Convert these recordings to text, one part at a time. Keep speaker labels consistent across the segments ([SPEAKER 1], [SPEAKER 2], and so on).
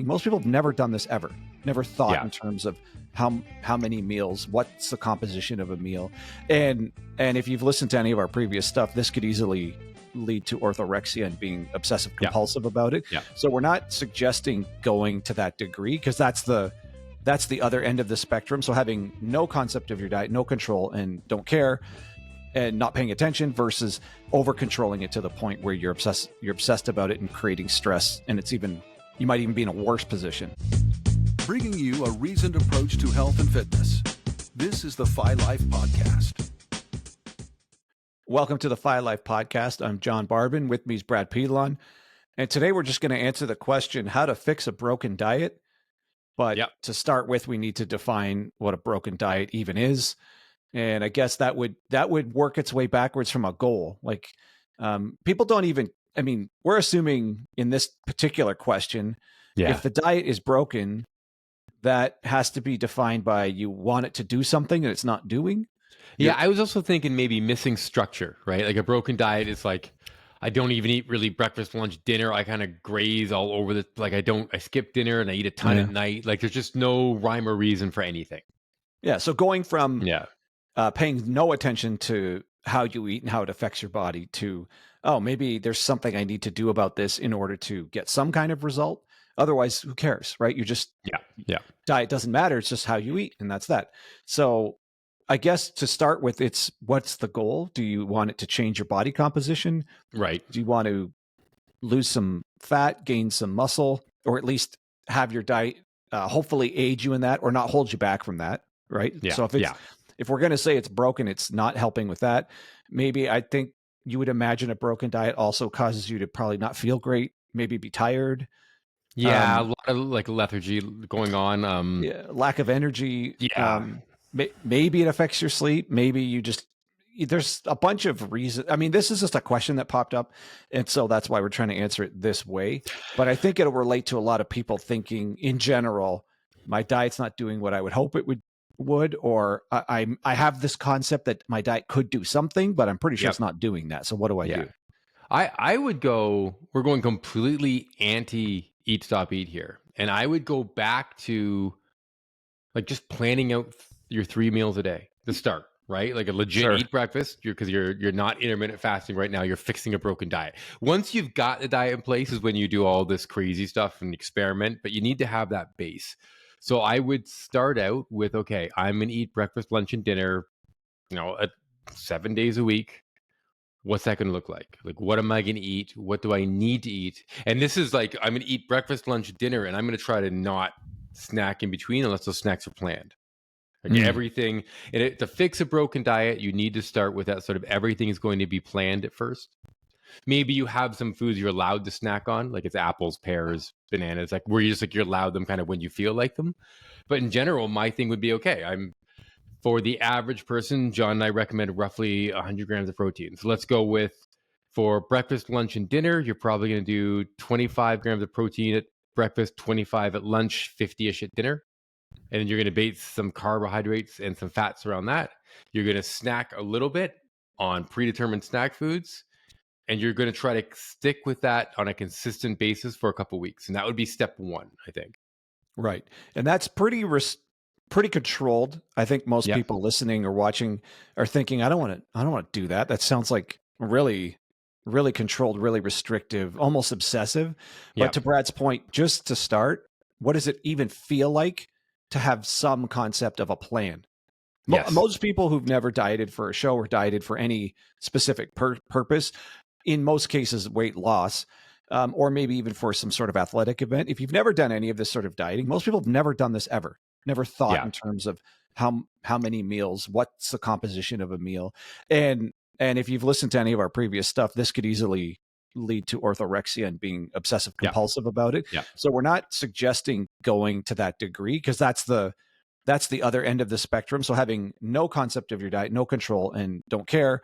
[SPEAKER 1] Most people have never done this ever, never thought
[SPEAKER 2] Yeah.
[SPEAKER 1] in terms of how many meals, what's the composition of a meal. And if you've listened to any of our previous stuff, this could easily lead to orthorexia and being obsessive compulsive about it.
[SPEAKER 2] Yeah.
[SPEAKER 1] So we're not suggesting going to that degree, because that's the other end of the spectrum. So having no concept of your diet, no control, and don't care, and not paying attention, versus over controlling it to the point where you're obsessed about it and creating stress, and you might even be in a worse position.
[SPEAKER 3] Bringing you a reasoned approach to health and fitness. This is the Phi Life Podcast.
[SPEAKER 1] Welcome to the Phi Life Podcast. I'm John Barbin. With me is Brad Pedalon. And today we're just going to answer the question, how to fix a broken diet. But to start with, we need to define what a broken diet even is. And I guess that would work its way backwards from a goal. Like people don't even, we're assuming in this particular question, if the diet is broken, that has to be defined by you want it to do something and it's not doing.
[SPEAKER 2] Yeah, I was also thinking maybe missing structure, right? Like a broken diet is like, I don't even eat really breakfast, lunch, dinner. I kind of graze all over I skip dinner and I eat a ton at night. Like there's just no rhyme or reason for anything.
[SPEAKER 1] Yeah. So going from paying no attention to how you eat and how it affects your body to, oh, maybe there's something I need to do about this in order to get some kind of result. Otherwise, who cares, right? You just, diet doesn't matter. It's just how you eat. And that's that. So I guess to start with, what's the goal? Do you want it to change your body composition?
[SPEAKER 2] Right.
[SPEAKER 1] Do you want to lose some fat, gain some muscle, or at least have your diet hopefully aid you in that or not hold you back from that, right?
[SPEAKER 2] Yeah.
[SPEAKER 1] So if we're going to say it's broken, it's not helping with that. Maybe I think you would imagine a broken diet also causes you to probably not feel great, maybe be tired.
[SPEAKER 2] Yeah, a lot of like lethargy going on.
[SPEAKER 1] Lack of energy. Maybe it affects your sleep. Maybe there's a bunch of reasons. This is just a question that popped up. And so that's why we're trying to answer it this way. But I think it'll relate to a lot of people thinking in general, my diet's not doing what I would hope it would, or I have this concept that my diet could do something, but I'm pretty sure it's not doing that. So what do I do?
[SPEAKER 2] I would go, we're going completely anti eat, stop, eat here. And I would go back to like just planning out your 3 meals a day to start, right? Like a legit eat breakfast, because you're not intermittent fasting right now. You're fixing a broken diet. Once you've got the diet in place is when you do all this crazy stuff and experiment, but you need to have that base. So I would start out with, okay, I'm going to eat breakfast, lunch, and dinner, 7 days a week. What's that going to look like? Like, what am I going to eat? What do I need to eat? And this is like, I'm going to eat breakfast, lunch, dinner, and I'm going to try to not snack in between unless those snacks are planned. Like everything, to fix a broken diet, you need to start with that sort of everything is going to be planned at first. Maybe you have some foods you're allowed to snack on, like it's apples, pears, bananas, like where you're allowed them kind of when you feel like them. But in general, my thing would be, okay, for the average person, John and I recommend roughly 100 grams of protein. So let's go with, for breakfast, lunch, and dinner, you're probably going to do 25 grams of protein at breakfast, 25 at lunch, 50-ish at dinner. And then you're going to base some carbohydrates and some fats around that. You're going to snack a little bit on predetermined snack foods. And you're going to try to stick with that on a consistent basis for a couple of weeks. And that would be step 1, I think.
[SPEAKER 1] Right. And that's pretty controlled. I think most people listening or watching are thinking, I don't want to do that. That sounds like really, really controlled, really restrictive, almost obsessive. But to Brad's point, just to start, what does it even feel like to have some concept of a plan? Most people who've never dieted for a show or dieted for any specific purpose, in most cases, weight loss, or maybe even for some sort of athletic event. If you've never done any of this sort of dieting, most people have never done this ever. Never thought in terms of how many meals, what's the composition of a meal. And if you've listened to any of our previous stuff, this could easily lead to orthorexia and being obsessive compulsive about it. So we're not suggesting going to that degree, because that's the other end of the spectrum. So having no concept of your diet, no control, and don't care,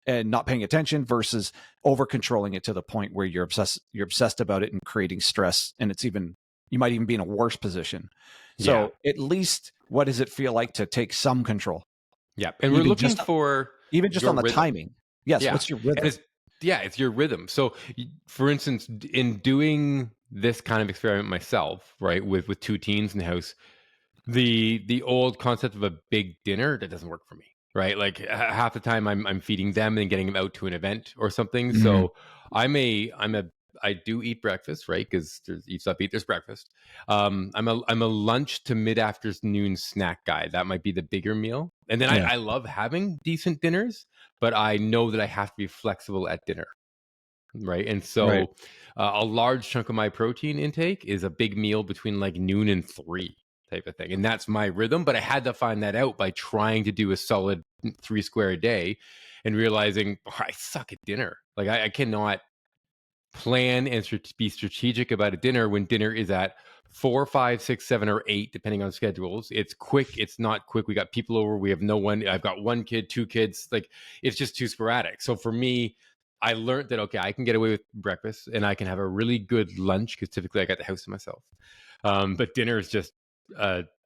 [SPEAKER 1] and not paying attention, versus over controlling it to the point where you're obsessed about it and creating stress, and you might even be in a worse position. So at least, what does it feel like to take some control?
[SPEAKER 2] Yeah. And we're looking for
[SPEAKER 1] even just on the timing. Yes.
[SPEAKER 2] Yeah.
[SPEAKER 1] What's your rhythm?
[SPEAKER 2] It's your rhythm. So for instance, in doing this kind of experiment myself, right, with two teens in the house, the old concept of a big dinner, that doesn't work for me, right? Like half the time I'm feeding them and getting them out to an event or something.
[SPEAKER 1] Mhm.
[SPEAKER 2] So I do eat breakfast, right? Because there's eat stuff, eat, there's breakfast. I'm a lunch to mid afternoon snack guy. That might be the bigger meal. And then
[SPEAKER 1] Yeah.
[SPEAKER 2] I love having decent dinners, but I know that I have to be flexible at dinner, right? And
[SPEAKER 1] Right.
[SPEAKER 2] so a large chunk of my protein intake is a big meal between like noon and 3 type of thing. And that's my rhythm. But I had to find that out by trying to do a solid 3 square a day and realizing, oh, I suck at dinner. Like I cannot plan and be strategic about a dinner when dinner is at 4, 5, 6, 7, or 8, depending on schedules. It's quick. It's not quick. We got people over. We have no one. I've got one kid, two kids. Like it's just too sporadic. So for me, I learned that, okay, I can get away with breakfast and I can have a really good lunch because typically I got the house to myself. But dinner is just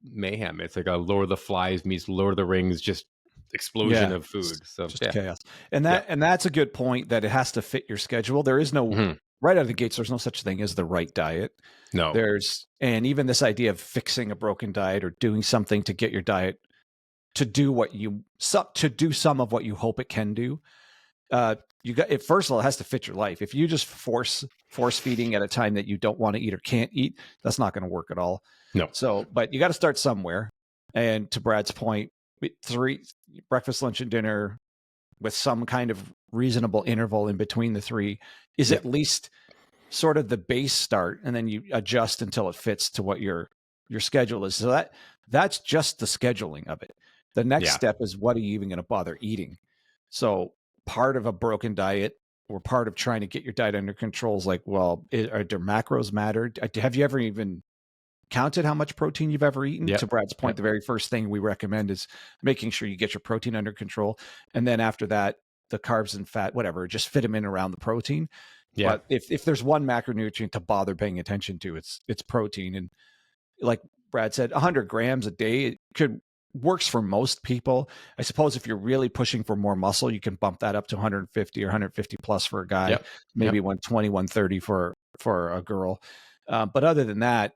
[SPEAKER 2] mayhem. It's like a Lord of the Flies meets Lord of the Rings, just explosion
[SPEAKER 1] Yeah.
[SPEAKER 2] of food. So
[SPEAKER 1] Just
[SPEAKER 2] yeah.
[SPEAKER 1] chaos. And
[SPEAKER 2] Yeah.
[SPEAKER 1] that's a good point, that it has to fit your schedule. There is no
[SPEAKER 2] Mhm.
[SPEAKER 1] right out of the gates, there's no such thing as the right diet.
[SPEAKER 2] No.
[SPEAKER 1] And even this idea of fixing a broken diet or doing something to get your diet to do to do some of what you hope it can do. You got it. First of all, it has to fit your life. If you just force feeding at a time that you don't want to eat or can't eat, that's not going to work at all.
[SPEAKER 2] No.
[SPEAKER 1] So, but you got to start somewhere. And to Brad's point, 3 breakfast, lunch, and dinner with some kind of reasonable interval in between the 3 is
[SPEAKER 2] Yeah.
[SPEAKER 1] at least sort of the base start, and then you adjust until it fits to what your schedule is. So that's just the scheduling of it. The next
[SPEAKER 2] Yeah.
[SPEAKER 1] step is, what are you even going to bother eating? So part of a broken diet, or part of trying to get your diet under control, is like, well, do macros matter? Have you ever even counted how much protein you've ever eaten?
[SPEAKER 2] Yep.
[SPEAKER 1] To Brad's point,
[SPEAKER 2] Yep.
[SPEAKER 1] the very first thing we recommend is making sure you get your protein under control. And then after that, the carbs and fat, whatever, just fit them in around the protein.
[SPEAKER 2] Yeah.
[SPEAKER 1] But if there's one macronutrient to bother paying attention to, it's protein. And like Brad said, 100 grams a day works for most people. I suppose if you're really pushing for more muscle, you can bump that up to 150 or 150 plus for a guy,
[SPEAKER 2] Yep.
[SPEAKER 1] maybe
[SPEAKER 2] Yep.
[SPEAKER 1] 120, 130 for a girl. But other than that,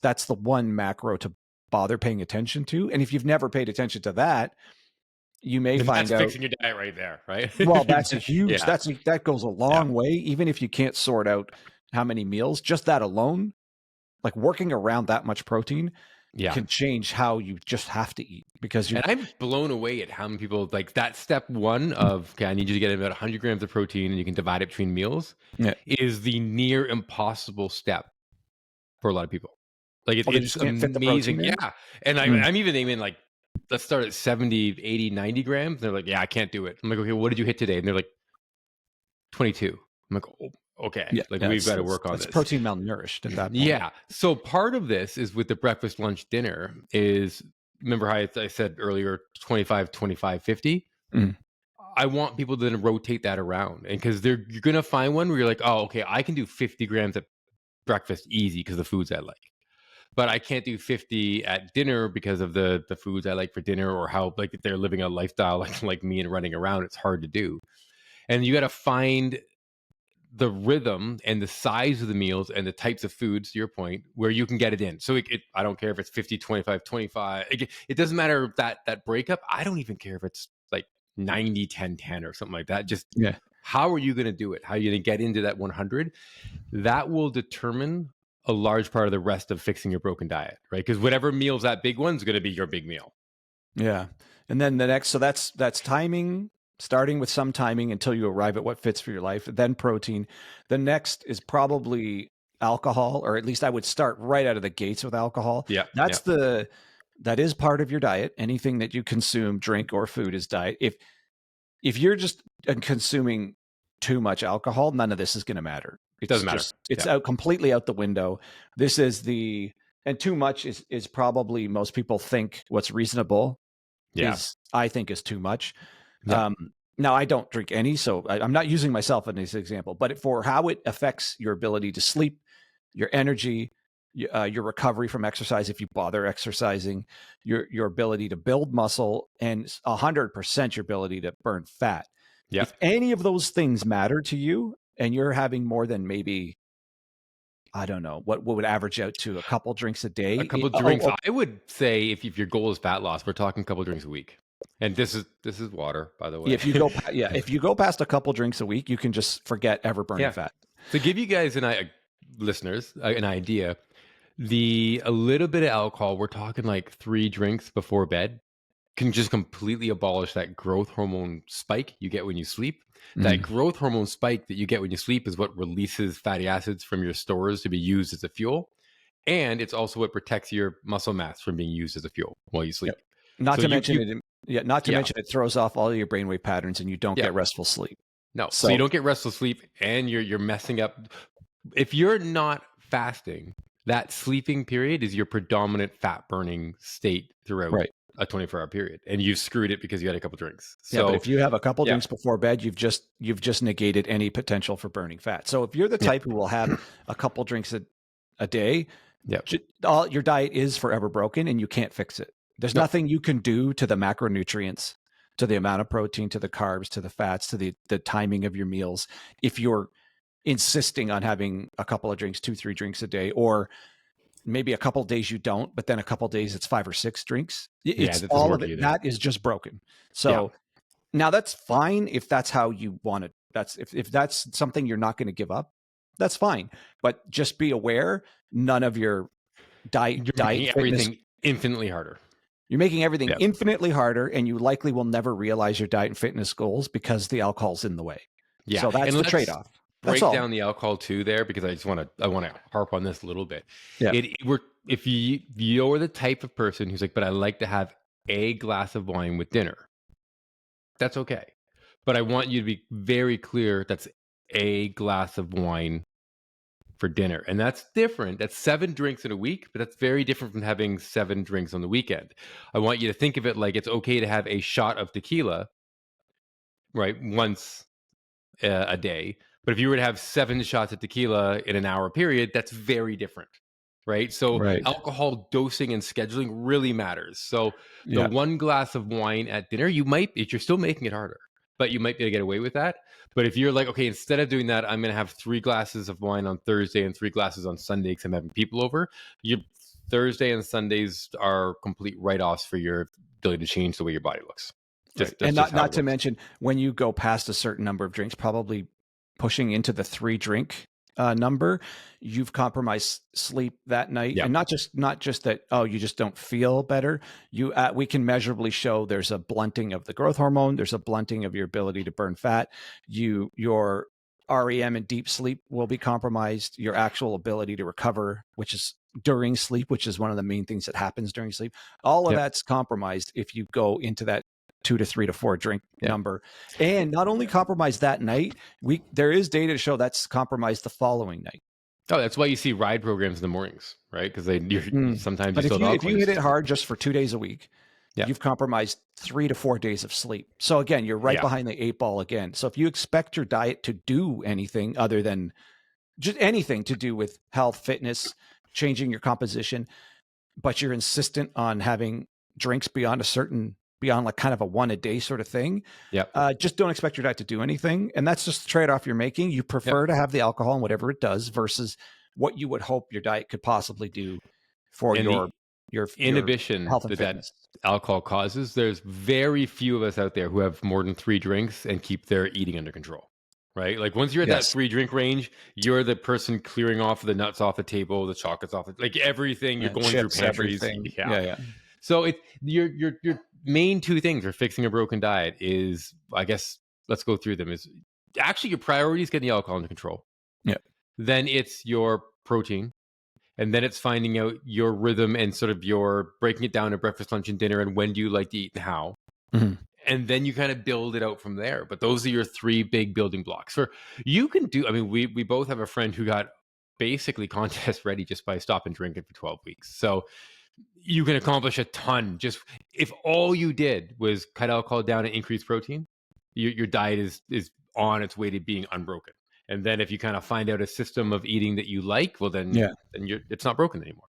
[SPEAKER 1] that's the one macro to bother paying attention to. And if you've never paid attention to that, you may
[SPEAKER 2] And
[SPEAKER 1] find
[SPEAKER 2] that's
[SPEAKER 1] out,
[SPEAKER 2] fixing your diet right there, right?
[SPEAKER 1] well, that's a huge,
[SPEAKER 2] Yeah.
[SPEAKER 1] that goes a long way. Even if you can't sort out how many meals, just that alone, like working around that much protein,
[SPEAKER 2] Yeah.
[SPEAKER 1] can change how you just have to eat, because
[SPEAKER 2] And I'm blown away at how many people, like that step 1 of, okay, I need you to get about 100 grams of protein and you can divide it between meals,
[SPEAKER 1] Yeah.
[SPEAKER 2] is the near impossible step for a lot of people. Like
[SPEAKER 1] They
[SPEAKER 2] it's
[SPEAKER 1] just can't fit the
[SPEAKER 2] amazing.
[SPEAKER 1] protein in?
[SPEAKER 2] Yeah. And I'm even aiming like, let's start at 70, 80, 90 grams. They're like, yeah, I can't do it. I'm like, okay, what did you hit today? And they're like, 22. I'm like, oh, okay.
[SPEAKER 1] Yeah,
[SPEAKER 2] Like
[SPEAKER 1] yeah,
[SPEAKER 2] we've got to work on
[SPEAKER 1] it's
[SPEAKER 2] this.
[SPEAKER 1] protein malnourished at that point.
[SPEAKER 2] Yeah. So part of this is with the breakfast, lunch, dinner is, remember how I said earlier, 25, 25, 50?
[SPEAKER 1] Mhm.
[SPEAKER 2] I want people to then rotate that around. And because you're going to find one where you're like, oh, okay, I can do 50 grams at breakfast easy because the foods I like. But I can't do 50 at dinner because of the foods I like for dinner, or how, like, if they're living a lifestyle like me and running around, it's hard to do. And you got to find the rhythm and the size of the meals and the types of foods, to your point, where you can get it in. So I don't care if it's 50, 25, 25. It doesn't matter that breakup. I don't even care if it's like 90, 10, 10 or something like that. Just how are you going to do it? How are you going to get into that 100? That will determine a large part of the rest of fixing your broken diet, right? Because whatever meal's that big one's going to be your big meal.
[SPEAKER 1] Yeah. And then the next, so that's timing, starting with some timing until you arrive at what fits for your life, then protein. The next is probably alcohol, or at least I would start right out of the gates with alcohol.
[SPEAKER 2] Yeah.
[SPEAKER 1] That is part of your diet. Anything that you consume, drink or food, is diet. If you're just consuming too much alcohol, none of this is going to matter. It
[SPEAKER 2] doesn't matter.
[SPEAKER 1] It's out completely out the window. This is and too much is probably, most people think what's reasonable I think is too much.
[SPEAKER 2] Yeah.
[SPEAKER 1] Now I don't drink any, so I'm not using myself in this example, but for how it affects your ability to sleep, your energy, your recovery from exercise, if you bother exercising, your ability to build muscle, and 100% your ability to burn fat.
[SPEAKER 2] Yeah.
[SPEAKER 1] If any of those things matter to you and you're having more than maybe I don't know, what would average out to a couple drinks a day.
[SPEAKER 2] A couple drinks. I would say if your goal is fat loss, we're talking a couple drinks a week. And this is water, by the way.
[SPEAKER 1] If you go, if you go past a couple drinks a week, you can just forget ever burning fat.
[SPEAKER 2] To give you guys listeners an idea, a little bit of alcohol, we're talking like 3 drinks before bed, can just completely abolish that growth hormone spike you get when you sleep. That growth hormone spike that you get when you sleep is what releases fatty acids from your stores to be used as a fuel. And it's also what protects your muscle mass from being used as a fuel while you sleep.
[SPEAKER 1] Not to mention it throws off all your brainwave patterns and you don't get restful sleep.
[SPEAKER 2] No, so you don't get restful sleep and you're messing up. If you're not fasting, that sleeping period is your predominant fat burning state throughout a 24-hour period, and you've screwed it because you had a couple drinks. So
[SPEAKER 1] but if you have a couple drinks before bed, you've just negated any potential for burning fat. So if you're the type who will have a couple drinks a day, your diet is forever broken and you can't fix it. There's nothing you can do to the macronutrients, to the amount of protein, to the carbs, to the fats, to the timing of your meals, if you're insisting on having a couple of drinks, 2-3 drinks a day, or maybe a couple of days you don't, but then a couple of days it's 5 or 6 drinks. It's all of it. That is just broken. So now that's fine if that's how you want it. That's if that's something you're not going to give up, that's fine. But just be aware, none of your diet
[SPEAKER 2] everything infinitely harder.
[SPEAKER 1] You're making everything infinitely harder, and you likely will never realize your diet and fitness goals because the alcohol's in the way. Yeah. So that's the trade-off.
[SPEAKER 2] Break down the alcohol too there, because I want to harp on this a little bit. Yeah. If you're the type of person who's like, but I like to have a glass of wine with dinner, that's okay. But I want you to be very clear that's a glass of wine for dinner. And that's different. That's 7 drinks in a week, but that's very different from having 7 drinks on the weekend. I want you to think of it like it's okay to have a shot of tequila, right, once a day. But if you were to have 7 shots of tequila in an hour period, that's very different, right? So alcohol dosing and scheduling really matters. So the 1 glass of wine at dinner, you're still making it harder, but you might be able to get away with that. But if you're like, okay, instead of doing that, I'm going to have 3 glasses of wine on Thursday and 3 glasses on Sunday because I'm having people over, your Thursday and Sundays are complete write-offs for your ability to change the way your body looks.
[SPEAKER 1] And not to mention, when you go past a certain number of drinks, probably pushing into the 3 drink number, you've compromised sleep that night. And not just that, you just don't feel better. We can measurably show there's a blunting of the growth hormone. There's a blunting of your ability to burn fat. Your REM and deep sleep will be compromised. Your actual ability to recover, which is during sleep, which is one of the main things that happens during sleep. All of that's compromised if you go into that 2 to 3 to 4 drink number. And not only compromised that night, there is data to show that's compromised the following night.
[SPEAKER 2] Oh, that's why you see ride programs in the mornings, right? Because sometimes
[SPEAKER 1] but if you hit it hard just for 2 days a week, you've compromised 3 to 4 days of sleep. So again, you're right behind the 8 ball again. So if you expect your diet to do anything other than just anything to do with health, fitness, changing your composition, but you're insistent on having drinks beyond like kind of a 1 a day sort of thing. Just don't expect your diet to do anything. And that's just the trade-off you're making. You prefer to have the alcohol and whatever it does versus what you would hope your diet could possibly do for your
[SPEAKER 2] inhibition
[SPEAKER 1] health and fitness.
[SPEAKER 2] That alcohol causes. There's very few of us out there who have more than 3 drinks and keep their eating under control. Right? Like once you're at that 3 drink range, you're the person clearing off the nuts off the table, the chocolates off like everything. You're going through pantries. So your main 2 things for fixing a broken diet is, I guess, let's go through them. Is actually your priority is getting the alcohol under control. Then it's your protein. And then it's finding out your rhythm and sort of your breaking it down to breakfast, lunch, and dinner, and when do you like to eat and how. And then you kind of build it out from there. But those are your 3 big building blocks. We both have a friend who got basically contest ready just by stopping drinking for 12 weeks. So you can accomplish a ton. Just if all you did was cut alcohol down and increase protein, your diet is on its way to being unbroken. And then if you kind of find out a system of eating that you like, well, then it's not broken anymore.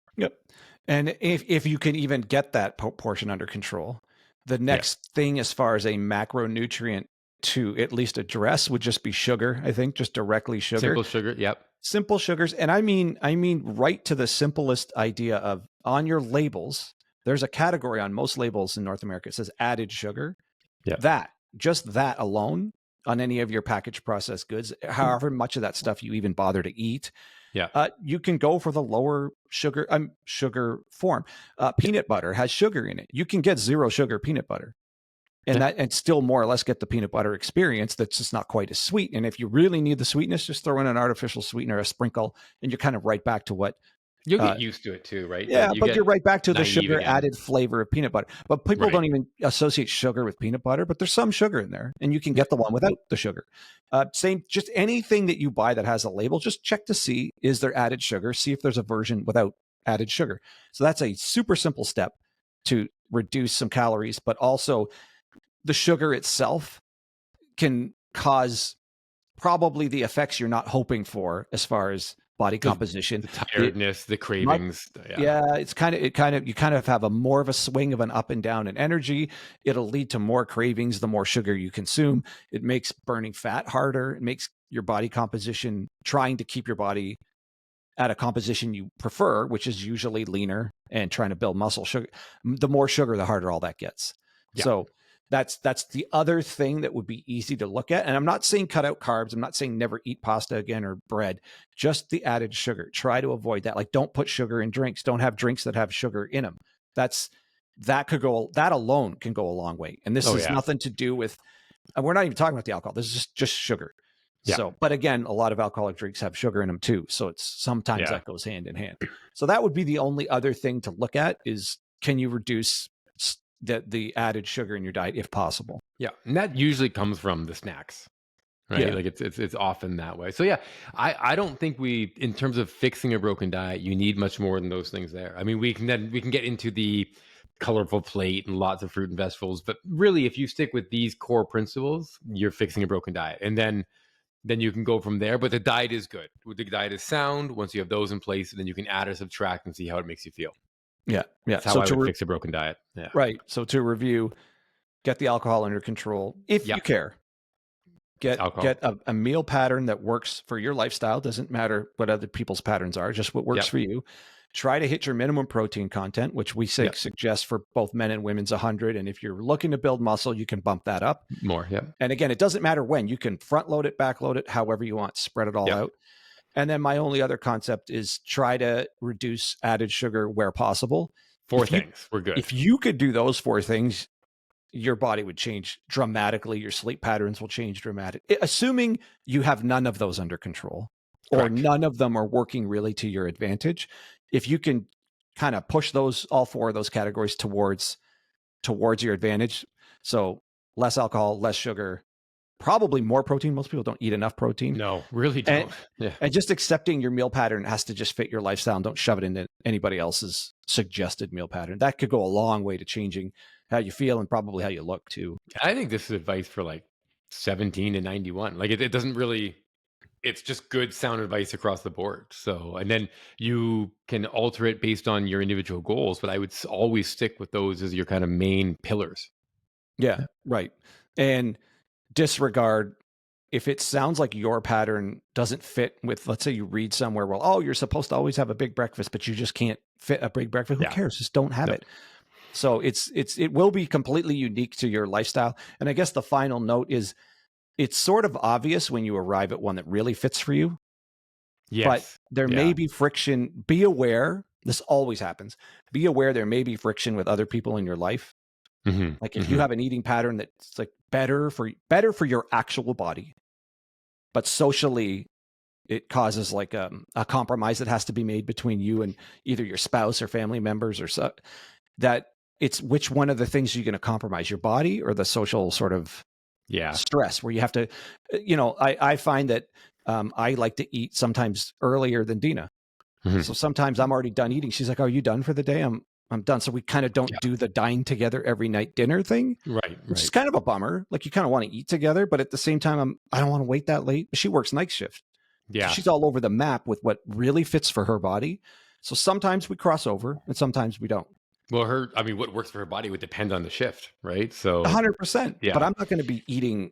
[SPEAKER 1] And if you can even get that portion under control, the next thing as far as a macronutrient to at least address would just be sugar. I think just directly sugar.
[SPEAKER 2] Simple sugar.
[SPEAKER 1] Simple sugars. And I mean right to the simplest idea of on your labels, there's a category on most labels in North America. It says added sugar.
[SPEAKER 2] Yeah.
[SPEAKER 1] Just that alone on any of your packaged processed goods, however much of that stuff you even bother to eat. You can go for the lower sugar form. Peanut butter has sugar in it. You can get 0 sugar peanut butter. And still more or less get the peanut butter experience that's just not quite as sweet. And if you really need the sweetness, just throw in an artificial sweetener, a sprinkle, and you're kind of right back to what
[SPEAKER 2] you'll get used to it too, right?
[SPEAKER 1] Yeah, but you're right back to the sugar added flavor of peanut butter. But people don't even associate sugar with peanut butter, but there's some sugar in there, and you can get the one without the sugar. Just anything that you buy that has a label, just check to see, is there added sugar? See if there's a version without added sugar. So that's a super simple step to reduce some calories, but also the sugar itself can cause probably the effects you're not hoping for as far as body composition,
[SPEAKER 2] the tiredness, the cravings.
[SPEAKER 1] It's you kind of have a more of a swing of an up and down in energy. It'll lead to more cravings the more sugar you consume. It makes burning fat harder. It makes your body composition, trying to keep your body at a composition you prefer, which is usually leaner and trying to build muscle. Sugar, the more sugar, the harder all that gets. Yeah. So that's the other thing that would be easy to look at. And I'm not saying cut out carbs. I'm not saying never eat pasta again or bread, just the added sugar. Try to avoid that. Like, don't put sugar in drinks. Don't have drinks that have sugar in them. That alone can go a long way. And this is nothing to do with, and we're not even talking about the alcohol. This is just sugar. Yeah. So, but again, a lot of alcoholic drinks have sugar in them too. So it's sometimes that goes hand in hand. So that would be the only other thing to look at is, can you reduce the added sugar in your diet if possible?
[SPEAKER 2] Yeah. And that usually comes from the snacks, right? Yeah. Like it's often that way. So yeah, I don't think in terms of fixing a broken diet, you need much more than those things there. I mean, we can get into the colorful plate and lots of fruit and vegetables, but really if you stick with these core principles, you're fixing a broken diet. And then you can go from there. But the diet is good. The diet is sound. Once you have those in place, then you can add or subtract and see how it makes you feel.
[SPEAKER 1] Yeah.
[SPEAKER 2] That's how I would fix a broken diet. Yeah.
[SPEAKER 1] Right. So to review, get the alcohol under control. If you care, get a meal pattern that works for your lifestyle. Doesn't matter what other people's patterns are, just what works for you. Try to hit your minimum protein content, which we suggest for both men and women's 100. And if you're looking to build muscle, you can bump that up
[SPEAKER 2] more. Yeah.
[SPEAKER 1] And again, it doesn't matter when. You can front load it, back load it, however you want, spread it all out. And then my only other concept is try to reduce added sugar where possible.
[SPEAKER 2] 4 things. We're good.
[SPEAKER 1] If you could do those 4 things, your body would change dramatically. Your sleep patterns will change dramatically. Assuming you have none of those under control. Correct. Or none of them are working really to your advantage. If you can kind of push all 4 of those categories towards your advantage. So less alcohol, less sugar, probably more protein. Most people don't eat enough protein.
[SPEAKER 2] No, really don't.
[SPEAKER 1] And just accepting your meal pattern has to just fit your lifestyle. And don't shove it into anybody else's suggested meal pattern. That could go a long way to changing how you feel and probably how you look too.
[SPEAKER 2] I think this is advice for like 17 to 91. Like it doesn't really, it's just good sound advice across the board. So, and then you can alter it based on your individual goals, but I would always stick with those as your kind of main pillars.
[SPEAKER 1] Yeah, right. And disregard if it sounds like your pattern doesn't fit with, let's say you read somewhere, well, oh, you're supposed to always have a big breakfast, but you just can't fit a big breakfast. Who cares? Just don't have it. So it will be completely unique to your lifestyle. And I guess the final note is, it's sort of obvious when you arrive at one that really fits for you.
[SPEAKER 2] Yes.
[SPEAKER 1] But there may be friction. Be aware. This always happens. Be aware there may be friction with other people in your life. Mm-hmm. Like if you have an eating pattern that's like better for your actual body, but socially it causes like a compromise that has to be made between you and either your spouse or family members or so, that it's which one of the things you're going to compromise, your body or the social sort of stress where you have to, I find that I like to eat sometimes earlier than Dina. Mm-hmm. So sometimes I'm already done eating. She's like, "Are you done for the day?" I'm done. So we kind of don't do the dine together every night dinner thing.
[SPEAKER 2] Right.
[SPEAKER 1] Which is kind of a bummer. Like you kind of want to eat together, but at the same time, I don't want to wait that late. She works night shift. Yeah. So she's all over the map with what really fits for her body. So sometimes we cross over and sometimes we don't.
[SPEAKER 2] Well, what works for her body would depend on the shift, right? So
[SPEAKER 1] 100%. Yeah. But I'm not going to be eating.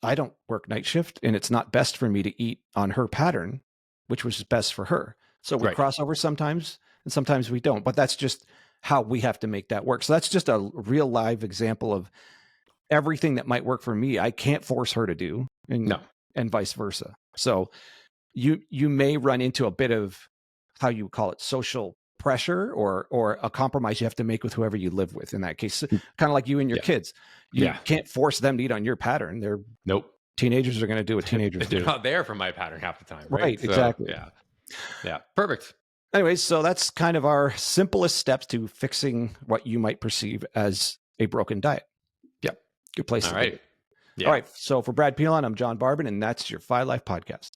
[SPEAKER 1] I don't work night shift and it's not best for me to eat on her pattern. which was best for her. So we
[SPEAKER 2] Right.
[SPEAKER 1] cross over sometimes, and sometimes we don't. But that's just how we have to make that work. So that's just a real live example of everything that might work for me. I can't force her to do, and vice versa. So you may run into a bit of, how you call it, social pressure or a compromise you have to make with whoever you live with in that case. Kind of like you and your kids. You can't force them to eat on your pattern. They're teenagers are going to do what teenagers do.
[SPEAKER 2] They're not there for my pattern half the time.
[SPEAKER 1] Right,
[SPEAKER 2] So,
[SPEAKER 1] exactly.
[SPEAKER 2] Yeah. Perfect.
[SPEAKER 1] Anyways, so that's kind of our simplest steps to fixing what you might perceive as a broken diet.
[SPEAKER 2] Yep.
[SPEAKER 1] Good place
[SPEAKER 2] All
[SPEAKER 1] to
[SPEAKER 2] right.
[SPEAKER 1] be. All right. So for Brad Pilon, I'm John Barbin, and that's your Phi Life Podcast.